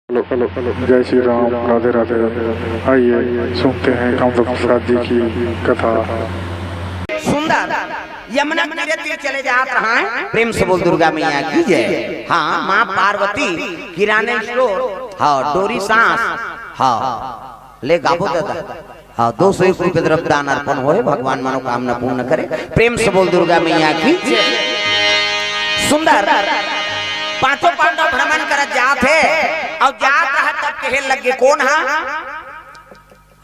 Hello जय श्री राम, राधे राधे। आइए सुनते हैं कामदेव प्रसाद जी की कथा। सुंदर यमुना तीरे तीर चले जात रहा है। प्रेम से बोल दुर्गा मैया की जय। हाँ, माँ पार्वती किराने स्टोर, हाँ डोरी सांस, हाँ ले गाबो दादा, हाँ 201 रुपये तरफ दान अर्पण हो, भगवान मनोकामना पूर्ण करे। प्रेम से बोल दुर्गा मैया की जय। सुंदर पांचों पांडव भ्रमण कर जात है और जात रहा तब कहे लगे कौन है?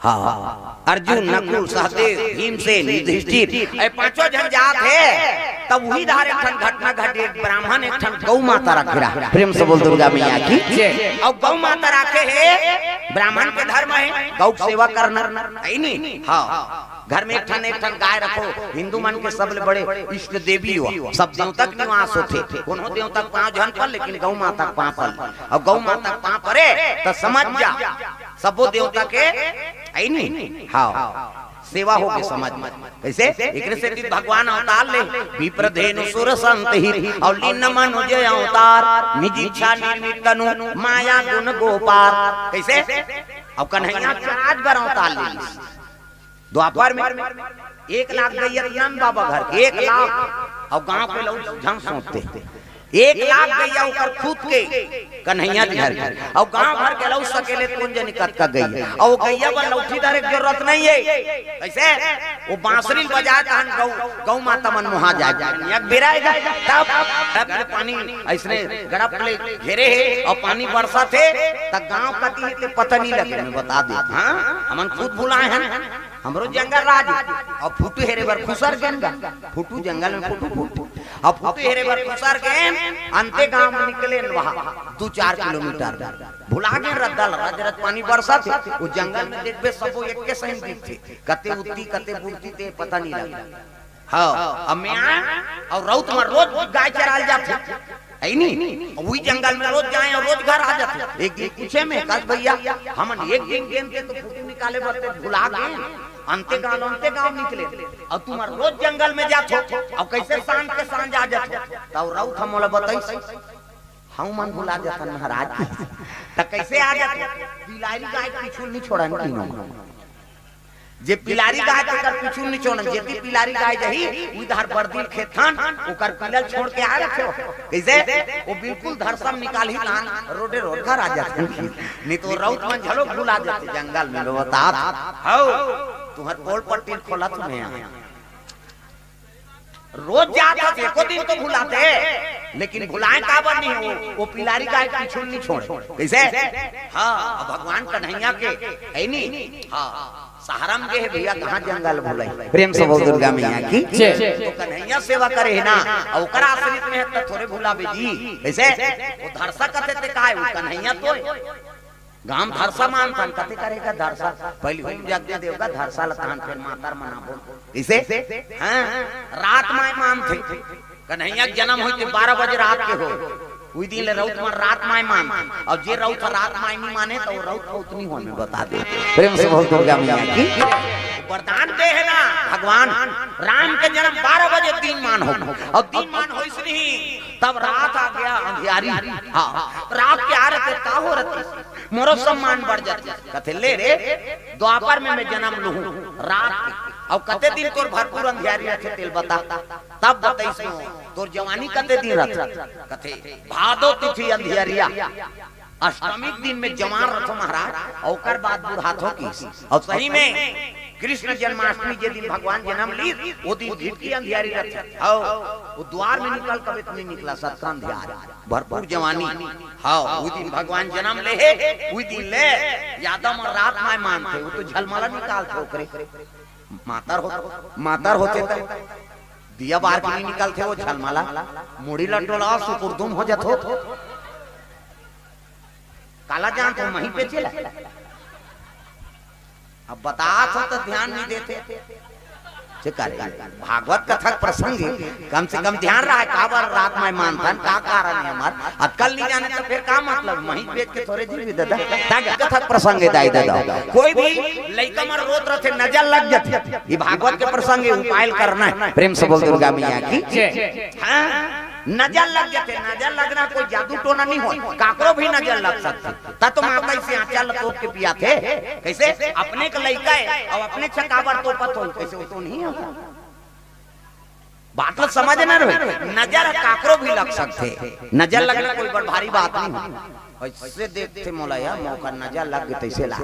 हाँ अर्जुन, नकुल, सहदेव, भीमसेन, युधिष्ठिर, ऐ पांचों जन जात है। तब वही धार एक ठन घटना घटे। ब्राह्मण एक ठन गौ माता रखे रहा। प्रेम से बोल दुर्गा मैया की जय। और गौ माता रखे है, ब्राह्मण के धर्म है गौ सेवा करना, है नहीं? हाँ घर में एक ठन गाय रखो। हिंदू मन के सबले बड़े इष्ट देवी हो, सब देवता के निवास होते। कोनो देवता पांव जन पर, लेकिन गौ माता पांव पर। और गौ माता पांव परे तो समझ जा सबो देवता के आई नहीं। हाँ सेवा होगी समझ में। कैसे एक से भगवान अवतार ले विप्रधेनु सुर संत ही और लीन मनुज अवतार निज इच्छा निर्मित तनु माया गुण गोपाल। कैसे अब कन्हैया चार बार अवतार ले। द्वापर में 1 लाख गैया नंद बाबा घर 1 लाख और गांव के लोग झंग सोचते 1 लाख गैया ऊपर खुद के कन्हैया घर और गांव भर के लोग सकेले कुंज निकट का गैया और वो गैया पर लौठी धरे की जरूरत नहीं है। ऐसे वो बांसुरी बजाए तहन गौ माता मन मुहा जाए बिराएगा तब पानी ऐसने गड़प ले घेरे है और पानी बरसा थे तब गांव कती है पता नहीं लगे। मैं बता दे, हाँ हमन खुद बुलाए हैं। हमरो जंगल राज और फुटू हेरे बर खुसर गेंगा फुटू जंगल में फुटू और फुटू हेरे बर खुसर गेन अंते गांव में निकले वहां 2-4 किलोमीटर भुला गए रद्दल रजरत पानी बरसा थे। वो जंगल में देखबे सबो एक के सही दिखते, कते उत्ती कते बुढ़ती ते पता नहीं लगा। हाँ अब मैं और रौत में रोज गाय चराल जाते है नहीं। वही जंगल में रोज जाए और रोज घर आ जाते। एक दिन पूछे में कल भैया हमन एक दिन गेंद के तो फुटू निकाले बरते भुला गए अंते गांव निकले और तुम रोज जंगल में जाते और कैसे सांझ के सांझ आ जाते। तब रौत हम बोला बताई हम मन भुला जाता महाराज तो कैसे आ जाते। पिलारी गाय पीछू नहीं छोड़ा तीनों जे पिलारी गाय के पीछू नहीं छोड़न जेती पिलारी गाय जही उधर बर्दिल खेतन ओकर पिलल छोड़ के आ रखे कैसे वो बिल्कुल धरसम निकाल ही लान रोडे रोड घर आ जाते। नहीं तो रौत मन झलो भुला जाते जंगल में। बता हो तुहर पोल पट्टी खोला तुम्हें रोज जाता थे को दिन तो भुलाते लेकिन भुलाए का बर नहीं वो पिलारी गाय पीछू नहीं छोड़ कैसे। हाँ भगवान कन्हैया के है नहीं। हाँ सहारा में है भैया कहाँ जंगल भुलाई। प्रेम से बोल दुर्गा मैया की जय। तो कन्हैया सेवा करे है ना और ओकरा आश्रित में है तो थोड़े भुलावे जी। ऐसे वो धरसा कते ते काहे वो कन्हैया तो गांव धरसा मानतन कते करेगा धरसा पहले हम जग दे देगा धरसा लतान फिर मातार मनाबो इसे। हां रात माय मान थे कन्हैया जन्म होई 12 बजे रात के हो उई दिन ले रौत में रात माय मान और जे रौत रात माय नहीं माने तो रौत उतनी होने बता दे। प्रेम से बोल दुर्गा मैया की वरदान दे है ना भगवान राम के जन्म 12 बजे 3 मान हो और 3 मान होई नहीं तब रात आ गया अंधियारी। हाँ रात के आ रहे का हो रही मोरो सम्मान बढ़ जाते कथे ले रे द्वापर में मैं जन्म लूं रात और कते दिन तोर भरपूर अंधियारी रखे तेल बता तब बताइस तोर जवानी कते दिन रख कथे भादो तिथि अंधियारिया अष्टमी दिन में जवान रखो महाराज और बाद बुढ़ात हो की। और सही में कृष्ण जन्माष्टमी जे दिन भगवान जन्म ली वो दिन भीड़ की अंधियारी रखे वो द्वार में निकल कभी नहीं निकला सबका अंधियार भरपूर जवानी। हाँ वो दिन भगवान जन्म ले वो दिन ले यादव और रात माय मानते वो तो झलमला निकालते ओकरे मातर होते थे दिया बार के नहीं निकलते वो झलमला मुड़ी लटोला सुपुरदुम हो जातो काला जान तो वहीं पे चला। अब बता तो ध्यान नहीं देते भागवत कथा प्रसंग कम से कम ध्यान रहा है काबर रात में मानथन का कारण है हमार अकल नहीं जाने तो फिर का मतलब वहीं पेट के थोड़े जीवी दादा ताकि कथा प्रसंग दाई दादा कोई भी लइका मर रोत रहे नजर लग जाते ये भागवत के प्रसंग उपाय करना है। प्रेम से बोल दुर्गा मैया की जय। हां नजर लग गए थे। नजर लगना कोई जादू टोना नहीं हो, काकरो भी नजर लग सकती। ता तो माता इसे आंचल तोप के पिया थे। कैसे अपने का लड़का है और अपने छकावर तोपत हो, कैसे वो तो नहीं होता। बात तो समझ ना रहे, नजर काकरो भी लग सकते। नजर लगना कोई बड़ भारी बात नहीं। ऐसे देखते मौलाया मौका नजर लग गए तैसे ला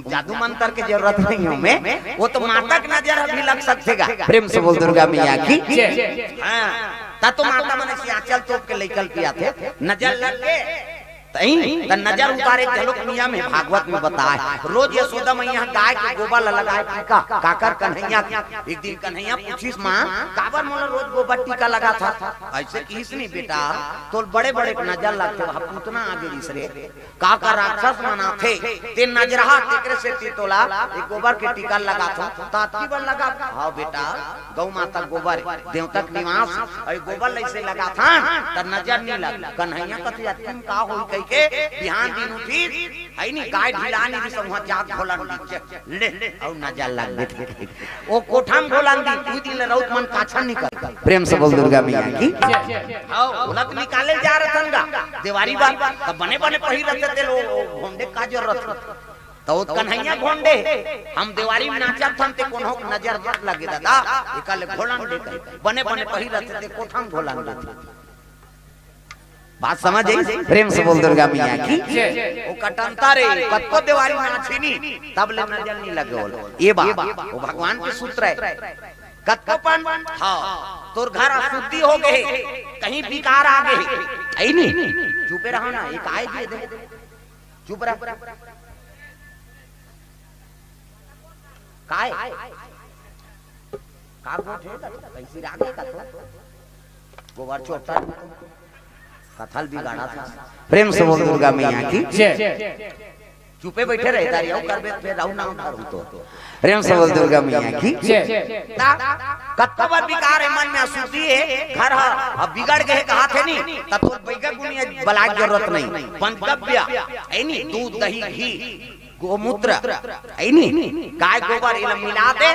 जादू मंत्र की जरूरत नहीं है हमें, वो तो माता की नजर भी लग सकेगा। प्रेम से बोल दुर्गा मैया की। हाँ, ता तो माता मन से आंचल तोप के लेकर किया थे। नजर लग के तई नजर उतारे झलक मियां में भागवत में बताए। रोज यशोदा मैया गाय के गोबर लगाए टीका। काकर कन्हैया एक दिन कन्हैया पूछिस मां काबर मोला रोज गोबर टीका लगा था। ऐसे किस नहीं बेटा, तो बड़े बड़े नजर लगते पूतना आगे रे काका राक्षस मना थे ते नजरहा तेकरे से तीतोला एक गोबर के टीका लगा था ताती बन लगा। हां बेटा गौ माता गोबर देवतक निवास और गोबर ऐसे लगा था त नजर नहीं लग। कन्हैया कथि तुम का होई कह के बिहान दिन उठी है नी गाय ढिलानी दी सब जात भोलन दी ले और नजर लग गए। ओ कोठम भोलन दी तू दिन रौत मन काछा निकल। प्रेम से बोल दुर्गा मैया की। हां उलत निकाले जा रतनगा देवारी बात तब बने बने पही रहते थे लोग घोंडे का जरूरत तो कन्हैया घोंडे हम देवारी में नाचत थन ते कोनो नजर लगे दादा एकल घोलन दे बने बने पही रहते थे कोठम भोलन दी। बात समझ आई। प्रेम से बोल दुर्गा मैया की। वो कटंता रे कत्को देवारी नाचिनी तब ले नजर नहीं लगे बोल ये बात वो भगवान के सूत्र है। कत्कोपन हां तोर घर अशुद्धि हो गए कहीं विकार आ गए आई नहीं चुपे रहो ना एक आए दे दे चुप रह काय का गोठे कैसी रागे का गोबर चोटा कथल बिगाड़ा था। प्रेम से बोल दुर्गा मैया की। चुपे बैठे रहे दारियां करबे पे रहू ना उठारू तो। प्रेम से बोल दुर्गा मैया की। कत्तबर विकार है मन में अशुद्धि है घर अब बिगड़ गए कहा थे नहीं तब तो बैगा गुनी बला की जरूरत नहीं। पंचगव्य है नहीं दूध दही घी गोमूत्र है नहीं गाय गोबर इला मिला दे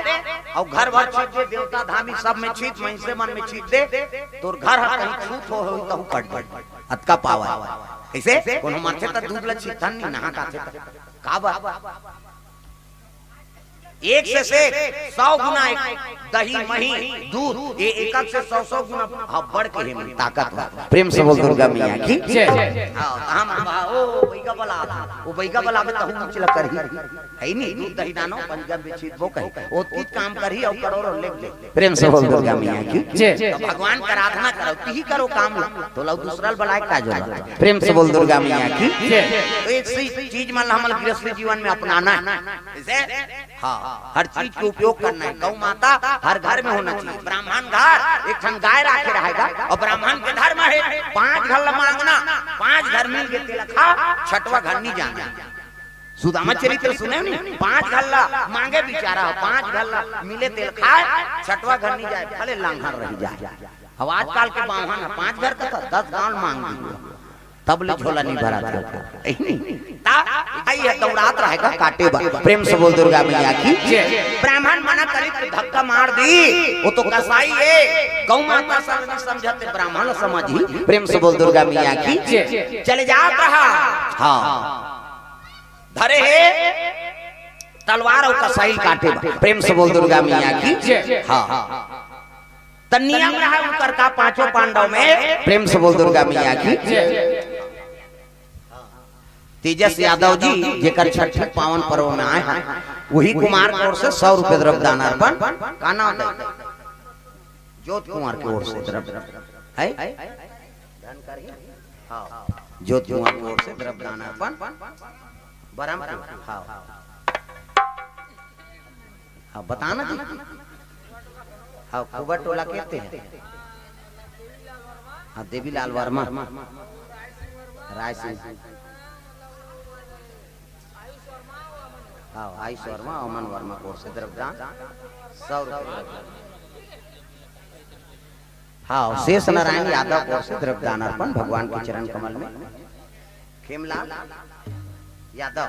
और घर भर छीट दे देवता धामी सब में छीट महिषे मन में छीट दे तोर घर कहीं छूत हो तो कट पड़ अतका पावा ऐसे कोनो माथे त दूध ल छीटन नहीं नहा का थे का बा एक से 100 गुना दही मही दूध ये एक से 100 गुना बढ़ के है ताकत है। प्रेम से बोल दुर्गा मैया की। हम ओ बैगा बला वो बैगा बला में तहु कुछ लग करही है नहीं दूध दही दानो पंजाब में छीत बो कही ओ तीत काम करही और करोड़ों ले ले। प्रेम से बोल दुर्गा मैया की। तो भगवान का आराधना करो ती करो काम तो लौ दूसरा बलाय का जो। प्रेम से बोल दुर्गा मैया की। तो एक चीज मान हमल गृहस्थ जीवन में अपनाना जैसे हां हर चीज के उपयोग करना है। गौ माता हर घर में होना चाहिए। ब्राह्मण घर एक ठन गाय रखे रहेगा और ब्राह्मण के धर्म है 5 घर मांगना 5 घर मिल के तिलखा छठवा घर नहीं जाना। सुदामा चरित्र सुने नहीं 5 घर मांगे बेचारा 5 घर मिले तिलखा छठवा घर नहीं जाए भले लांघर रह जाए। अब आजकल के बाहन 5 घर का 10 गांव मांग दी तब ले झोला नहीं भरा था नहीं ता आई है दौड़ात रहेगा काटे बा। प्रेम से बोल दुर्गा मैया की। ब्राह्मण मना करी तो धक्का मार दी वो तो कसाई है गौ माता सब समझते ब्राह्मण समझी। प्रेम से बोल दुर्गा मैया की। चले जात रहा हां धरे है तलवार और कसाई काटे बा। प्रेम से बोल दुर्गा मैया की। हां त नियम रहा उनकर का 5 पांडव में। प्रेम से बोल दुर्गा मैया की। तेजस यादव जी जेकर छठ पावन पर्व में आए हैं वही कुमार की ओर से 100 रुपए द्रव्य दान अर्पण का नाम है ज्योत कुमार की ओर से द्रव्य है हां ज्योत कुमार की ओर से द्रव्य दान अर्पण बराम हां हां बताना जी हां कुबर टोला कहते हैं हां देवीलाल वर्मा राय सिंह हाँ आयुष वर्मा अमन वर्मा को से द्रव्यदान 100 रुपए। हाँ शेष नारायण यादव को से द्रव्यदान अर्पण भगवान के चरण कमल में। खेमलाल यादव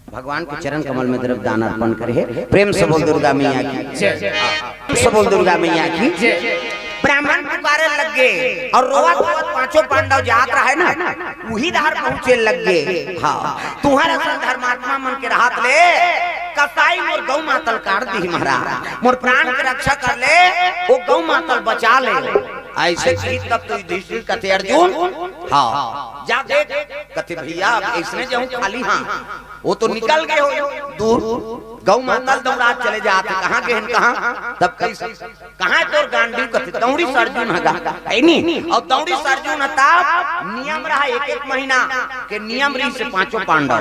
भगवान के चरण कमल में द्रव्यदान अर्पण करे। प्रेम से बोल दुर्गा मैया की। प्रेम से बोल दुर्गा मैया की। ब्राह्मण पुकारे लग गए और रोवत रोवत पांचों पांडव जात रहे ना वही धार पहुंचे लग गए। हाँ तुम्हारा सन धर्मात्मा मन के राहत ले कसाई मोर गौ मातल काट दी महाराज मोर प्राण के रक्षा कर ले वो गौ मातल बचा ले। ऐसे की तब तो युधिष्ठिर कथे अर्जुन हाँ जा देख कथे भैया इसने जाऊं खाली हाँ वो तो निकल गए हो दूर गौ मातल दौड़ा चले जाते कहाँ के कहाँ तब कैसे कहाँ तोर गांडी कथे दौड़ी सर्जुन हगा नहीं और दौड़ी सर्जुन तब नियम रहा एक महीना के नियम रही से पांचों पांडव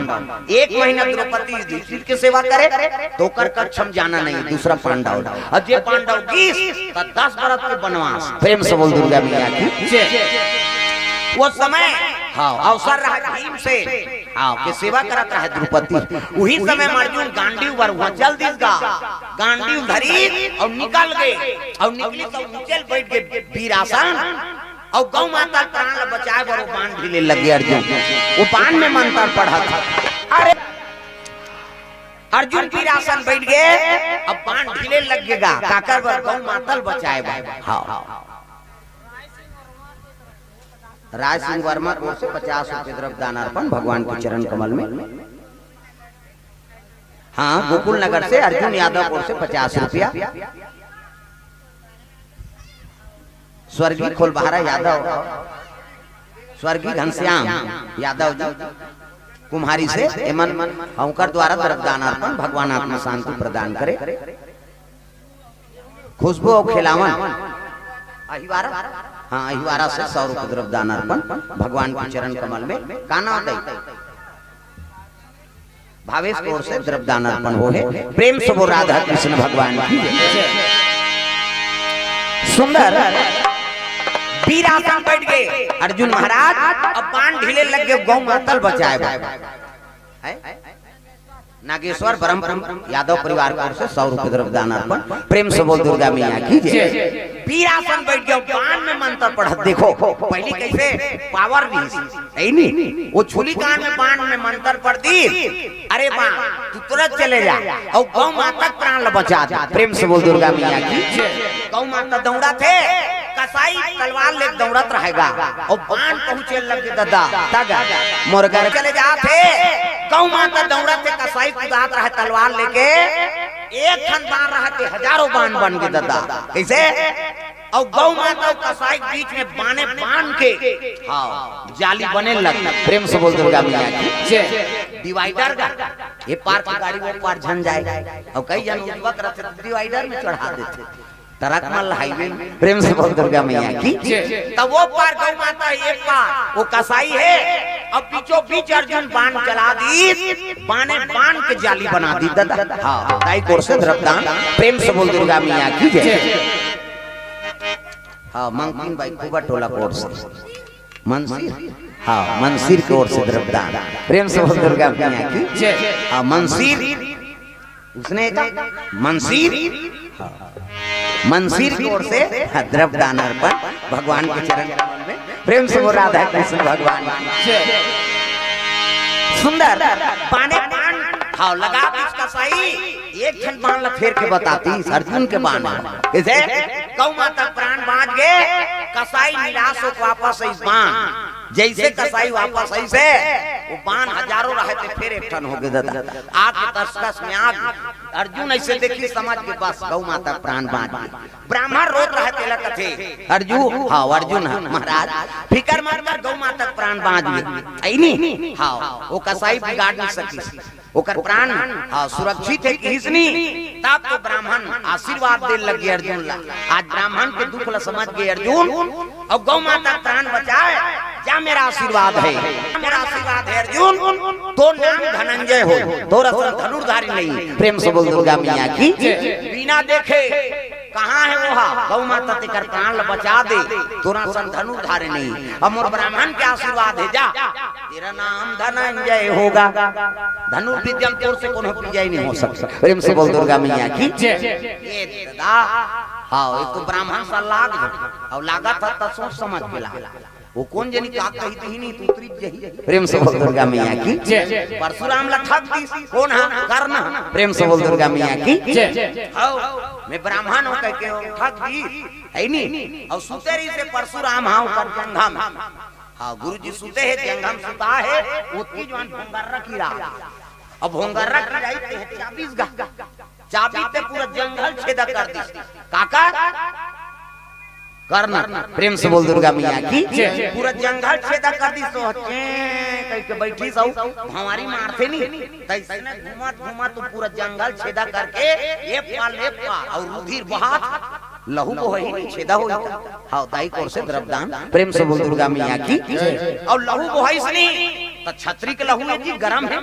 1 महीना द्रौपदी युधिष्ठिर की सेवा करे तो कर कक्षम जाना नहीं दूसरा पांडव और जे पांडव 10 बरस के वनवास प्रेम से बोल दुर्गा मैया की वो समय हाँ अवसर रहा भीम से हाँ के सेवा करत रहे द्रौपदी वही समय अर्जुन गांडी वर हुआ जल्दी गांडी धरी और निकल गए और निकली तो नीचे बैठ गए वीरासन और गौ माता प्राण बचाए बर बाण ढीले लगे अर्जुन वो बाण में मंत्र पढ़ा था। अरे अर्जुन वीरासन बैठ गए अब बाण ढीले लगेगा काकर बर गौ माता बचाए हाँ राज सिंह वर्मा को से 50 रुपए द्रव्य दान अर्पण भगवान के चरण कमल में। हाँ गोकुल नगर से अर्जुन यादव को से 50 रुपया। स्वर्गीय खोलबहारा यादव स्वर्गीय घनश्याम यादव जी कुम्हारी से एमन अंकर द्वारा द्रव्य दान अर्पण भगवान आत्मा शांति प्रदान करे। खुशबू और खिलावन अहिवारा हाँ अहिवारा से 100 रुपए द्रव्य दान अर्पण भगवान के चरण कमल में। काना दई भावेश की ओर से द्रव्य दान अर्पण हो है प्रेम से वो राधा कृष्ण भगवान की सुंदर वीरासन बैठ गए अर्जुन महाराज अब बाण ढीले लग गए गौ मातल बचाए। नागेश्वर ब्रह्म यादव परिवार की ओर से 100 रुपए द्रव्य दान अर्पण प्रेम से बोल दुर्गा मैया की जय। वीरासन बैठ गया बाण में मंत्र पढ़त देखो पहले कैसे पावर भी नहीं वो छुली कान में बाण में मंत्र पढ़ दी अरे बाण तू तुरंत चले जा और गौ माता प्राण बचा दे प्रेम से बोल दुर्गा मैया की जय। गौ माता दौड़ा थे कसाई तलवार ले दौड़त रहेगा और बाण पहुंचे लगे दादा तागा मोर घर चले जाते गौ माता दौड़त थे कसाई कुदात रहे तलवार लेके एक खन बाण रहते हजारों बाण बन गए दादा कैसे और गौ माता कसाई बीच में बाने बांध के हाँ जाली बने लगे प्रेम से बोल दुर्गा मैया की जय। डिवाइडर का ये पार की गाड़ी वो पार झन जाए और कई जन युवक रहते डिवाइडर में चढ़ा देते तरकमल हाईवे प्रेम से बोल दुर्गा मैया की तब वो पार गौ माता एक पार वो कसाई है अब बीचों बीच अर्जुन बाण चला दी बाने बाण के जाली बना दी दादा हाँ दाई कोर से द्रव्यदान प्रेम से बोल दुर्गा मैया की जय। हाँ मंकिन भाई कुबा टोला कोर से मंसिर हाँ मंसिर की ओर से द्रव्यदान प्रेम से बोल दुर्गा मैया की जय। हाँ मंसिर उसने मंसिर मंसिर की ओर से द्रव्य दान अर्पण भगवान के चरण कमल में प्रेम से वो राधा कृष्ण भगवान सुंदर पाने बाण हाँ लगा इसका सही एक क्षण बाण ला फेर के बताती अर्जुन के बाण कैसे गौ माता प्राण बांध गए कसाई निराश हो वापस इस बाण जैसे कसाई वापस ऐसे वो बाण हजारों रहते फिर एक टन हो गए दादा आग के तसकस में आग अर्जुन ऐसे देखी समाज के पास गौ माता प्राण बांध ब्राह्मण रोत रहते लकथे अर्जुन हाँ अर्जुन महाराज फिकर मार मार गौ माता प्राण बांध ली हाँ वो कसाई बिगाड़ नहीं सकी ओकर प्राण हाँ सुरक्षित है कि हिसनी तब तो ब्राह्मण आशीर्वाद दे लगे अर्जुन ला आज ब्राह्मण के दुख ला समझ गए अर्जुन और गौ माता प्राण बचाए क्या मेरा आशीर्वाद है मेरा आशीर्वाद है अर्जुन तो नाम धनंजय हो तो रसम धनुर्धारी नहीं प्रेम से बोल दुर्गा मैया की बिना देखे कहाँ है वो गौ माता तेकर प्राण बचा दे तोरा सन धनुर्धारी नहीं अमर ब्राह्मण के आशीर्वाद है जा तेरा नाम धनंजय होगा धनुर्विद्यम तोर से कोनो विजय नहीं हो सकता प्रेम से बोल दुर्गा मैया की ये दादा हाँ एक तो ब्राह्मण सा लाग और लागत था तो सोच समझ के ला वो कौन जनी का कही थी नहीं तू उतरी जही प्रेम से बोल दुर्गा मैया की जय। परशुराम ला ठग दी कौन है करना प्रेम से बोल दुर्गा मैया की जय। हां मैं ब्राह्मण हूं कह के ठग दी है नहीं और सुतेरी से परशुराम हां कर जंघा में हां गुरुजी सुते है जंघा में सुता है वो तीजवान भोंगर रखी रहा अब भोंगर रख जाते हैं 24 गा चाबी ते पूरा जंगल छेदा कर दी काका करना प्रेम से बोल दुर्गा मैया की पूरा जंगल छेदा कर दी सो कह के बैठी सौ हमारी मारते नहीं तैसे ने घुमा तो पूरा जंगल छेदा करके ये पार और रुधिर बहा लहू को है नहीं छेदा हो हां दाई कोर से द्रवदान प्रेम से बोल दुर्गा मैया की और लहू को है नहीं तो छतरी के लहू में जी गरम है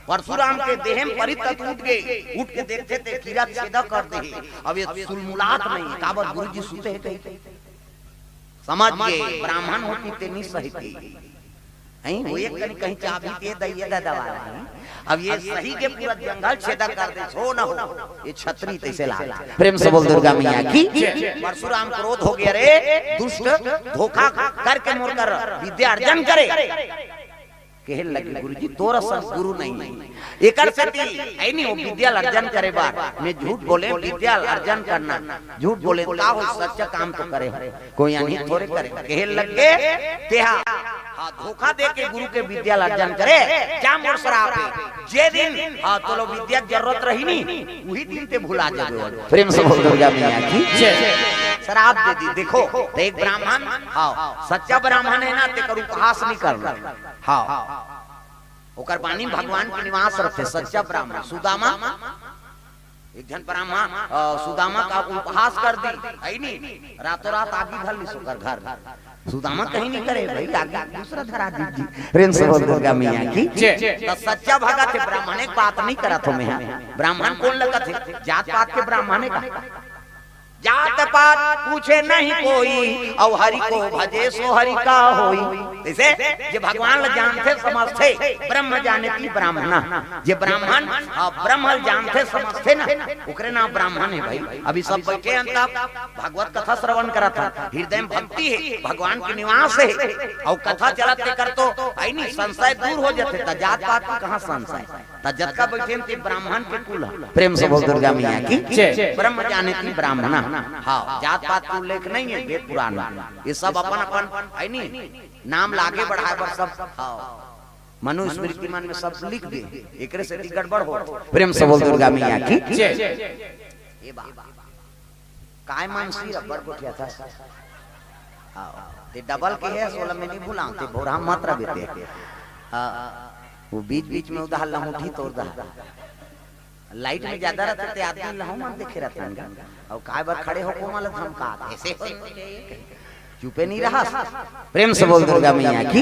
परशुराम के देह में परित उठ गए उठ के देखते थे कीड़ा छेदा कर दे अब ये सुलमुलात नहीं काबत गुरुजी सुते हैं कहीं समझ गए ब्राह्मण होती ते नहीं सही थी नहीं वो एक कहीं चाबी दे दैया दादा वाला अब ये सही के पूरा जंगल छेदा कर दे सो ना हो ये छतरी तैसे ला प्रेम से बोल दुर्गा मैया की परशुराम क्रोध हो गया रे दुष्ट धोखा करके मोरकर विद्या अर्जन करे कहे लगे गुरुजी तोरा गुरु नहीं एकर सती ऐ नहीं वो विद्या अर्जन करे बार मैं झूठ बोले विद्या अर्जन करना झूठ बोले का हो सच्चा काम तो करे कोई नहीं थोड़े करे कहे लगे तेहा हां धोखा दे के गुरु के विद्या अर्जन करे क्या मोर शराब जे दिन हां तो लो विद्या जरूरत रही नहीं वही दिन ते भुला जाबे प्रेम से बोल दुर्गा मैया की जय। शराब दे दी देखो तो एक ब्राह्मण हां सच्चा ब्राह्मण है ना ते कर उपहास नहीं करना हां ओकर बानी भगवान के निवास रखे सच्चा ब्राह्मण सुदामा एक जन ब्राह्मण सुदामा का उपहास कर दी है नहीं रातों रात आगे भर ली सुकर घर सुदामा कहीं नहीं करे भाई आगे दूसरा धरा दीजिए प्रेम से बोल दुर्गा मैया की तो सच्चा भगत है ब्राह्मण एक बात नहीं करा तो मैं ब्राह्मण कौन लगा थे जात पात के ब्राह्मण का जात पात पूछे नहीं कोई और हरि को भजे सो हरि का होई जैसे जे भगवान ल जानते समझते ब्रह्म जाने की ब्राह्मण जे ब्राह्मण ब्रह्म जानते समझते ना ओकरे नाम ब्राह्मण है भाई। अभी सब बैठे हैं तब भागवत कथा श्रवण करा था हृदय में भक्ति है भगवान के निवास है और कथा चलाते कर तो आई नहीं संशय दूर हो जाते त जात पात की कहां संशय त जतका बैठे थे ब्राह्मण के कुल प्रेम से बोल दुर्गा मैया की ब्रह्म जाने की ब्राह्मण हाँ जात पात का उल्लेख नहीं है वेद पुराण ये सब अपन अपन है नहीं नाम लागे बढ़ाए पर सब मनुस्मृति मन में सब लिख दे एकरे से गड़बड़ हो प्रेम से बोल दुर्गा मैया की ये काय मानसी रबर को क्या था हां ते डबल के है 16 में नहीं भुलाते बोरा मात्रा देते वो बीच बीच में उधर लहुठी तो उधर लाइट में ज्यादा रहते थे आदमी लहू मन देखे रहते हैं और काय बार खड़े हो को मालूम हम का ऐसे चुपे नहीं रहा प्रेम से बोल दुर्गा मैया की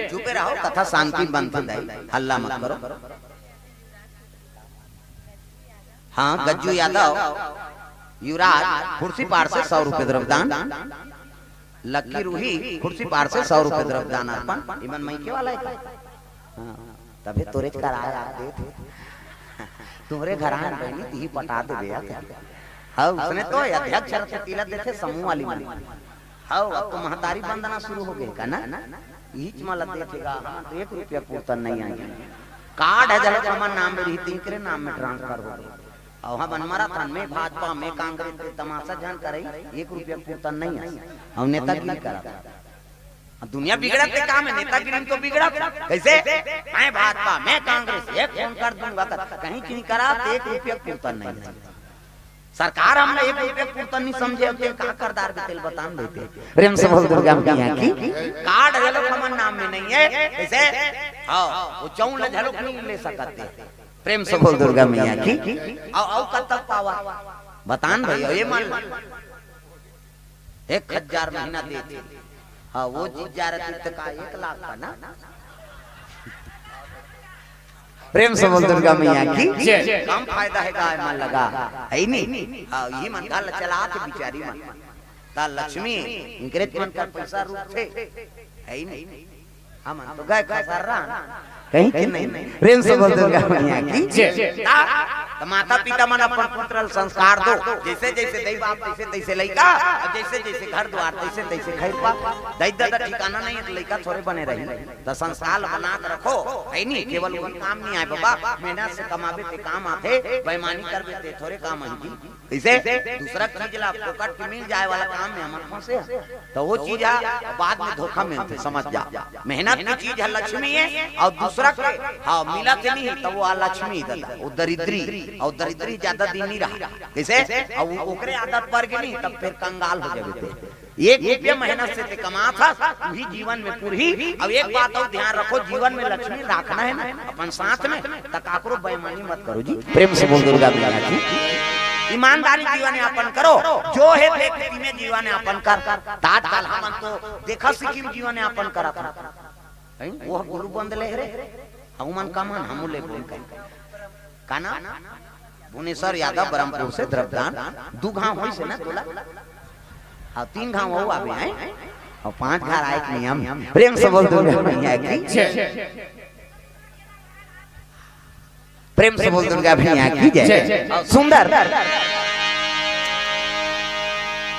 चुपे रहो कथा शांति बनती जाए हल्ला मत करो। हाँ गज्जू यादव युवराज कुर्सी पार से 100 रुपए द्रव्यदान लक्की रूही कुर्सी पार से 100 रुपए द्रव्यदान अर्पण इमन मई के वाला है तभी तोरे कराया दे तुम्हारे घर आने बहनी ती पटा दे बेया हां उसने तो अध्यक्ष रथ तिलक देते समूह वाली वाली हां अब तो महतारी वंदना शुरू हो गई का ना ईच माला देखेगा हम तो 1 रुपया पूर्तन नहीं आएंगे कार्ड है जब हमारा नाम में रही तीन नाम में ट्रांसफर हो गई और हम बनमरा था में भाजपा में कांग्रेस के तमाशा जान करे 1 रुपया पूर्तन नहीं है और नेतागिरी करा दुनिया बिगड़ा के काम है नेतागिरी तो बिगड़ा कैसे मैं भाजपा मैं कांग्रेस एक फोन कर दूंगा कहीं नहीं करा 1 रुपया पूर्तन नहीं सरकार हमने 1 रुपया पूर्तन नहीं समझे होते का करदार के तेल बतान देते प्रेम से बोल दुर्गा मैया की कार्ड है लोग हमारे नाम में नहीं है कैसे हां वो चौं ले झलक नहीं ले सकते प्रेम से बोल दुर्गा मैया की औ कब तक पावा बतान भैया ये मान 1000 महीना देते हाँ वो जीत जा रहा था का 1 लाख का ना प्रेम से बोल दुर्गा मैया की कम फायदा है गाय मन लगा है नहीं हाँ ये मन का चला के बिचारी मन ता लक्ष्मी इनकरे मन का पैसा रूप थे है नहीं हम तो गए का सर रहा कहीं नहीं प्रेम से बोल दुर्गा मैया की तो माता पिता मन अपन पुत्र संस्कार दो, जैसे जैसे दई बाप तैसे तैसे लइका, और जैसे जैसे घर द्वार तैसे तैसे खैर बाप। दई दादा ठिकाना नहीं है तो लइका थोड़े बने रही। तो संस्कार बना के रखो, है नहीं केवल वो काम नहीं आए बाबा, मेहनत से कमावे ते काम आते, बेईमानी करवे ते थोड़े काम आएगी। कैसे दूसरा चीज ला फोकट के मिल जाए वाला काम में हमन फंसे, तो वो चीज है बाद में धोखा मिलते, समझ जा। मेहनत की चीज है लक्ष्मी है, और दूसरा के हाँ मिला के नहीं तो वो लक्ष्मी दादा, वो दरिद्री, और दरिद्री ज्यादा दिन नहीं रहा। कैसे और ओकरे आदत पड़ गई तब फिर कंगाल हो जाते। एक रुपया मेहनत से ते कमा था वही जीवन में पूरी। अब एक बात और ध्यान रखो, जीवन में लक्ष्मी रखना है ना अपन साथ में, तकाकरो बेईमानी मत करो जी। प्रेम से बोल दुर्गा मैया की। ईमानदारी जीवन यापन करो, जो है व्यक्ति में जीवन यापन कर। तात्काल हम तो देखा सिक्किम जीवन यापन करा था, वो गुरु बंद ले रे हमन का मन हम ले बोल काना भुवनेश्वर यादव ब्रह्मपुर से द्रव्यदान 2 घाव होई से ना तोला, हां 3 घाव हो आबे हैं और 5 घर आए के नियम। प्रेम से बोल दुर्गा मैया की। प्रेम से बोल दुर्गा भैया की जय। सुंदर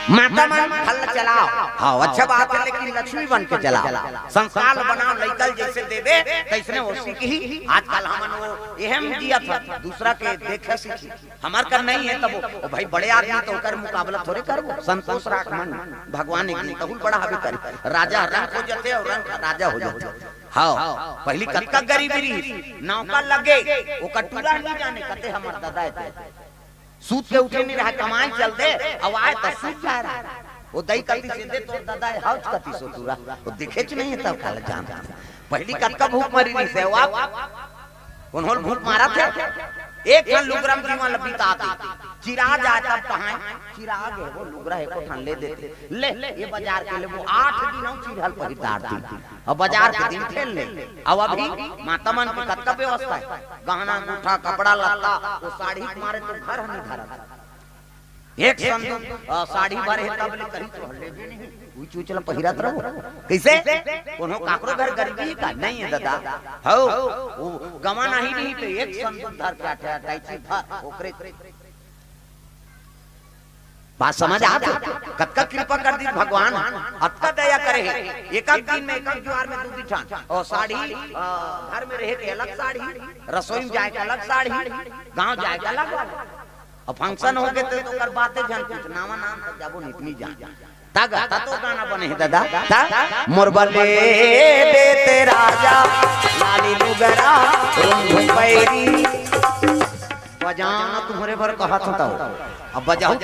माता मन फल चलाओ, हाँ अच्छा बात है, लेकिन लक्ष्मी बन के चलाओ। संस्कार बनाओ, लइकल जैसे देवे तैसने उसी की ही। आजकल हमन वो एहम दिया था दूसरा के देखे सीखी, हमार कर नहीं है तब वो भाई बड़े आदमी तो कर मुकाबला थोड़े करबो। संतोष राख मन भगवान ने तहुल बड़ा हबे कर, राजा रंग हो जाते और रंग राजा हो जाते। हाँ पहली कतका गरीबी रही, नौका लगे वो कटूरा नहीं जाने कते हमार दादा थे, सूत के उठे नहीं रहा, कमाई चलते अब आए तो सूत जा रहा। वो दही कति से दे तो दादा हाउस कति सो तुरा वो दिखे च नहीं है तब काल जान। पहली कतका भूख मरी नहीं से आप उन्होंने भूख मारा थे। एक ठन लुगरम जीवन लबीता आती चिराग आता कहां चिराग है वो लुगरा है को ठन ले देते ले ये बाजार के ले वो 8 दिन और चिरहल पहितारती और बाजार के दिन खेल ले। अब अभी माता मन की कतका व्यवस्था है, गहना अंगूठा कपड़ा लत्ता वो साड़ी मारे तो घर नहीं धरा। एक संदूक साड़ी भरे तब ले कहीं तो ले भी नहीं कोई चूचला पहिरात रहो। कैसे कोनो काकरो घर गरीबी का नहीं है दादा, हो वो गमाना ही नहीं तो एक संदूक धर के आटा टाइची भर ओकरे बात समझ आते। कतका कृपा कर दी भगवान, अतका दया करे। एक एक दिन में एक एक ज्वार में 2 बिठान और साड़ी घर में रहे के अलग साड़ी, रसोई में जाए के अलग साड़ी, गांव जाए के अलग, और फंक्शन हो गए तो कर बातें जान कुछ नामा नाम तक जाबो नितनी जान तागा ता तो गाना बने है दादा ता मोरबले देते राजा लाली लुगरा रंग पैरी बजाना तुम्हारे भर कहा था अब बजाऊं